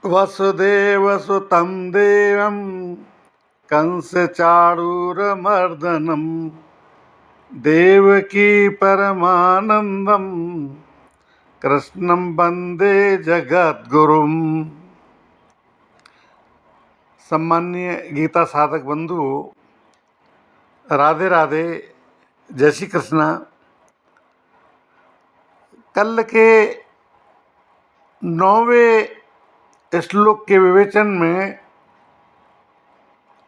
वसुदेवसुतं देवं कंसचाणूरमर्दनं देवकी परमानंदं कृष्णं वंदे जगद्गुरुम। सम्माननीय गीता साधक बंधु, राधे राधे, जय श्री कृष्णा। कल के 9वें श्लोक के विवेचन में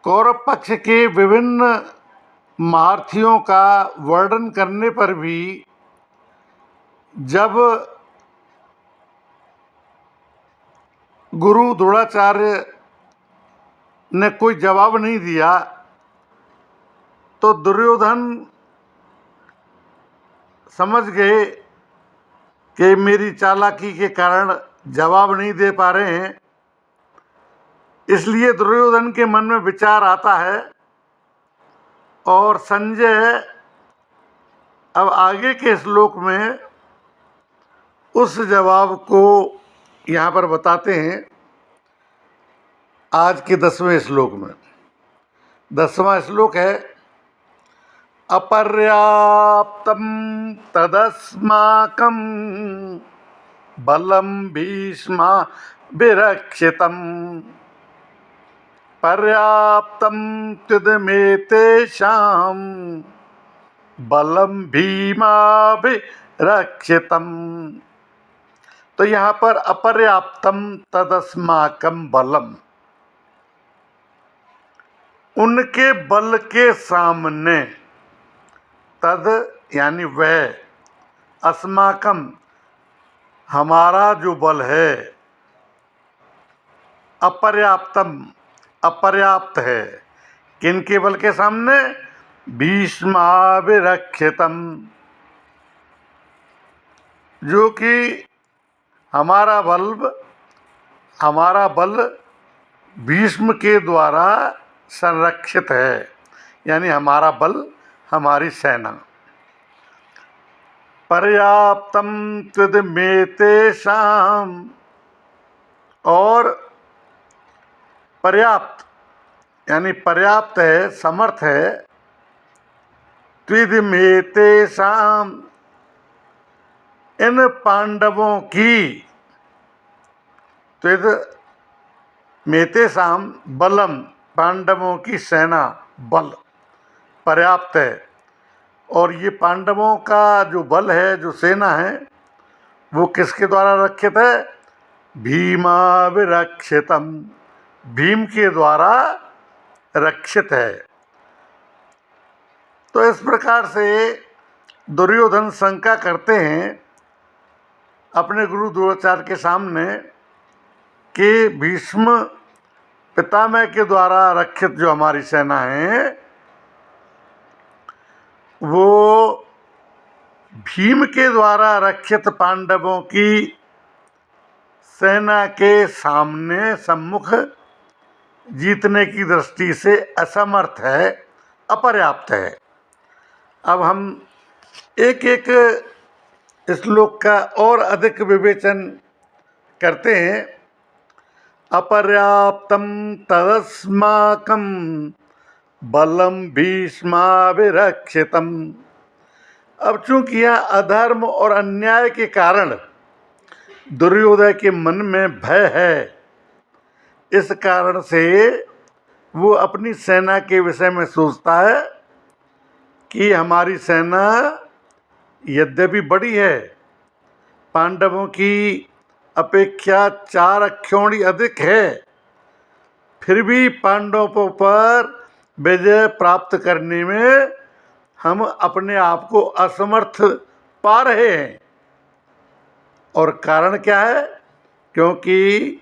कौरव पक्ष के विभिन्न महारथियों का वर्णन करने पर भी जब गुरु द्रोणाचार्य ने कोई जवाब नहीं दिया तो दुर्योधन समझ गए कि मेरी चालाकी के कारण जवाब नहीं दे पा रहे हैं। इसलिए दुर्योधन के मन में विचार आता है और संजय अब आगे के श्लोक में उस जवाब को यहाँ पर बताते हैं। आज के 10वें श्लोक में 10वां श्लोक है, अपर्याप्तं तदस्माकं बलं भीष्माभिरक्षितं पर्याप्तं त्वमेतेषां बलं भीमाभिरक्षितं। तो यहाँ पर अपर्याप्तम तदस्माकं बलम, उनके बल के सामने, तद यानी वह, अस्माकम हमारा जो बल है, अपर्याप्तम अपर्याप्त है। किनके बल के सामने? भीष्माभिरक्षितम, जो कि हमारा बल भीष्म के द्वारा संरक्षित है, यानी हमारा बल, हमारी सेना। पर्याप्तम त्वमेतेषां, और पर्याप्त यानी पर्याप्त है, समर्थ है। त्वमेतेषां, इन पांडवों की, त्वमेतेषां बलम, पांडवों की सेना, बल पर्याप्त है। और ये पांडवों का जो बल है, जो सेना है, वो किसके द्वारा रक्षित है? भीमाभिरक्षितम, भीम के द्वारा रक्षित है। तो इस प्रकार से दुर्योधन शंका करते हैं अपने गुरु द्रोणाचार्य के सामने कि भीष्म पितामह के द्वारा रक्षित जो हमारी सेना है, वो भीम के द्वारा रक्षित पांडवों की सेना के सामने, सम्मुख जीतने की दृष्टि से असमर्थ है, अपर्याप्त है। अब हम एक एक श्लोक का और अधिक विवेचन करते हैं। अपर्याप्तं तदस्माकं बलं भीष्माभिरक्षितम्। अब चूंकि यह अधर्म और अन्याय के कारण दुर्योधन के मन में भय है, इस कारण से वो अपनी सेना के विषय में सोचता है कि हमारी सेना यद्यपि बड़ी है, पांडवों की अपेक्षा 4 अक्षौणी अधिक है, फिर भी पांडवों पर विजय प्राप्त करने में हम अपने आप को असमर्थ पा रहे हैं। और कारण क्या है? क्योंकि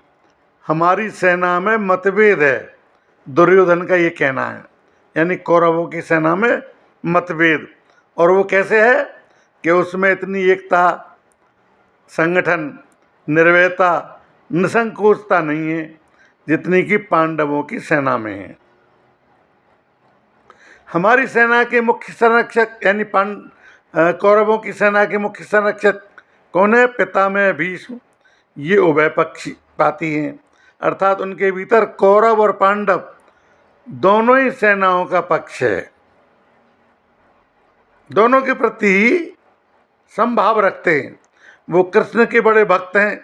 हमारी सेना में मतभेद है। दुर्योधन का ये कहना है, यानी कौरवों की सेना में मतभेद। और वो कैसे है कि उसमें इतनी एकता, संगठन, निर्भयता, निसंकोचता नहीं है जितनी कि पांडवों की सेना में है। हमारी सेना के मुख्य संरक्षक, यानी कौरवों की सेना के मुख्य संरक्षक कौन है? पितामह भीष्म। ये उभय पक्षपाती हैं, अर्थात उनके भीतर कौरव और पांडव दोनों ही सेनाओं का पक्ष है, दोनों के प्रति समभाव रखते हैं। वो कृष्ण के बड़े भक्त हैं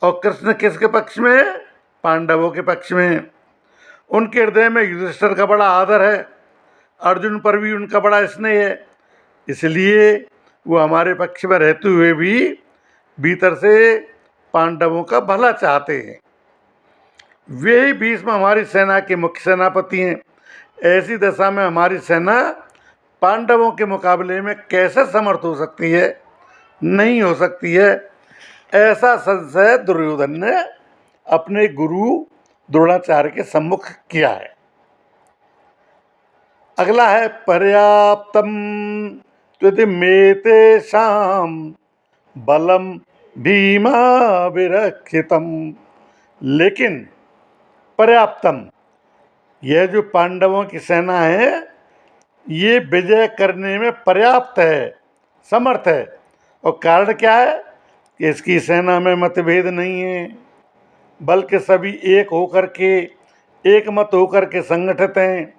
और कृष्ण किसके पक्ष में है? पांडवों के पक्ष में है। उनके हृदय में युधिष्ठिर का बड़ा आदर है, अर्जुन पर भी उनका बड़ा स्नेह है, इसलिए वो हमारे पक्ष में रहते हुए भी भीतर से पांडवों का भला चाहते हैं। वे ही भीष्म हमारी सेना के मुख्य सेनापति हैं। ऐसी दशा में हमारी सेना पांडवों के मुकाबले में कैसे समर्थ हो सकती है? नहीं हो सकती है। ऐसा संशय दुर्योधन ने अपने गुरु द्रोणाचार्य के सम्मुख किया है। अगला है पर्याप्तम त्वति मेतेषां बलम भीमा विरक्षितम। लेकिन पर्याप्तम, यह जो पांडवों की सेना है ये विजय करने में पर्याप्त है, समर्थ है। और कारण क्या है कि इसकी सेना में मतभेद नहीं है, बल्कि सभी एक होकर के, एक मत होकर के संगठित हैं।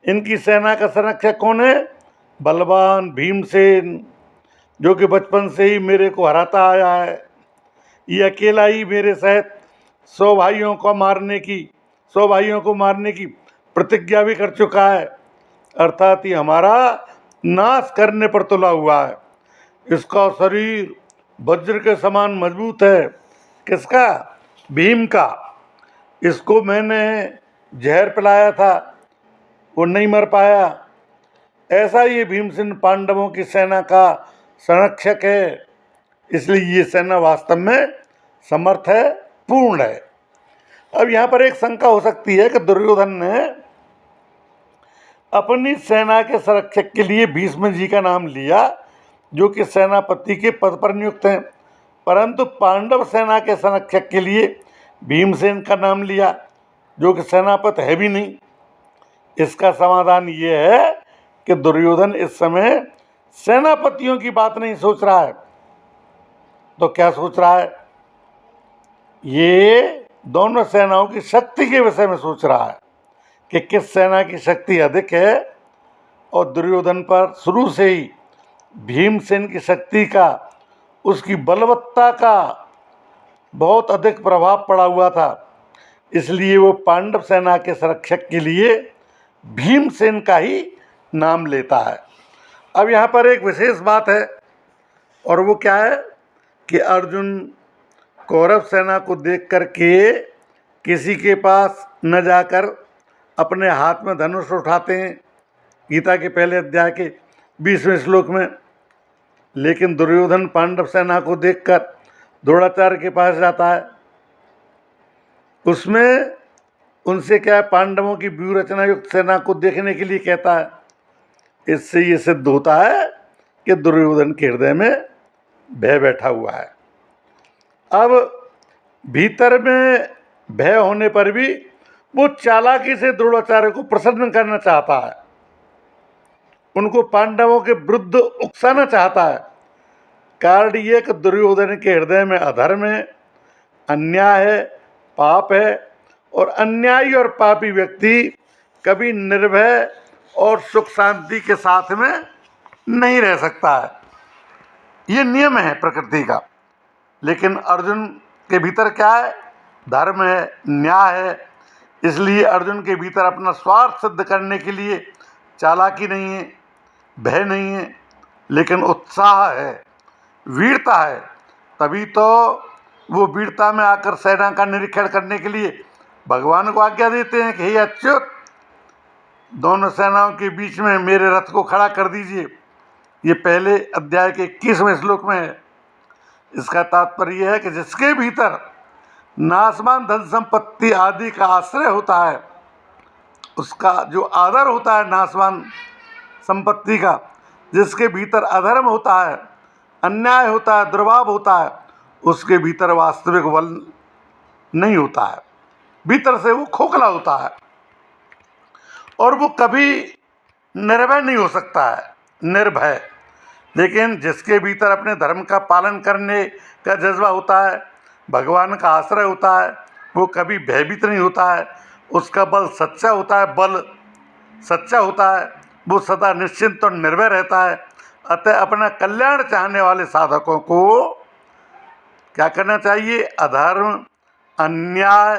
इनकी सेना का संरक्षक कौन है? बलवान भीमसेन, जो कि बचपन से ही मेरे को हराता आया है। ये अकेला ही मेरे सहित 100 भाइयों को मारने की प्रतिज्ञा भी कर चुका है, अर्थात ये हमारा नाश करने पर तुला हुआ है। इसका शरीर वज्र के समान मजबूत है। किसका? भीम का। इसको मैंने जहर पिलाया था, वो नहीं मर पाया। ऐसा ये भीमसेन पांडवों की सेना का संरक्षक है, इसलिए ये सेना वास्तव में समर्थ है, पूर्ण है। अब यहाँ पर एक शंका हो सकती है कि दुर्योधन ने अपनी सेना के संरक्षक के लिए भीष्म जी का नाम लिया, जो कि सेनापति के पद पर नियुक्त हैं, परंतु पांडव सेना के संरक्षक के लिए भीमसेन का नाम लिया, जो कि सेनापति है भी नहीं। इसका समाधान ये है कि दुर्योधन इस समय सेनापतियों की बात नहीं सोच रहा है, तो क्या सोच रहा है? ये दोनों सेनाओं की शक्ति के विषय में सोच रहा है कि किस सेना की शक्ति अधिक है। और दुर्योधन पर शुरू से ही भीमसेन की शक्ति का, उसकी बलवत्ता का बहुत अधिक प्रभाव पड़ा हुआ था, इसलिए वो पांडव सेना के संरक्षक के लिए भीमसेन का ही नाम लेता है। अब यहाँ पर एक विशेष बात है, और वो क्या है कि अर्जुन कौरव सेना को देख करके किसी के पास न जाकर अपने हाथ में धनुष उठाते हैं, गीता के पहले अध्याय के 20वें श्लोक में। लेकिन दुर्योधन पांडव सेना को देखकर द्रोणाचार्य के पास जाता है, उसमें उनसे क्या है, पांडवों की व्यूह रचना युक्त सेना को देखने के लिए कहता है। इससे ये सिद्ध होता है कि दुर्योधन के हृदय में भय बैठा हुआ है। अब भीतर में भय होने पर भी वो चालाकी से द्रोणाचार्य को प्रसन्न करना चाहता है, उनको पांडवों के विरुद्ध उकसाना चाहता है। कारण ये कि दुर्योधन के हृदय में अधर्म है, अन्याय है, पाप है, और अन्यायी और पापी व्यक्ति कभी निर्भय और सुख शांति के साथ में नहीं रह सकता है। ये नियम है प्रकृति का। लेकिन अर्जुन के भीतर क्या है? धर्म है, न्याय है। इसलिए अर्जुन के भीतर अपना स्वार्थ सिद्ध करने के लिए चालाकी नहीं है, भय नहीं है, लेकिन उत्साह है, वीरता है। तभी तो वो वीरता में आकर सेना का निरीक्षण करने के लिए भगवान को आज्ञा देते हैं कि हे अच्युत, दोनों सेनाओं के बीच में मेरे रथ को खड़ा कर दीजिए। ये पहले अध्याय के 21वें श्लोक में है। इसका तात्पर्य है कि जिसके भीतर नाशवान धन संपत्ति आदि का आश्रय होता है, उसका जो आदर होता है नाशवान संपत्ति का, जिसके भीतर अधर्म होता है, अन्याय होता है, दुर्भाव होता है, उसके भीतर वास्तविक बल नहीं होता है, भीतर से वो खोखला होता है और वो कभी निर्भय नहीं हो सकता है, निर्भय। लेकिन जिसके भीतर अपने धर्म का पालन करने का जज्बा होता है, भगवान का आश्रय होता है, वो कभी भयभीत नहीं होता है, उसका बल सच्चा होता है, बल सच्चा होता है, वो सदा निश्चिंत और निर्भय रहता है। अतः अपना कल्याण चाहने वाले साधकों को क्या करना चाहिए? अधर्म, अन्याय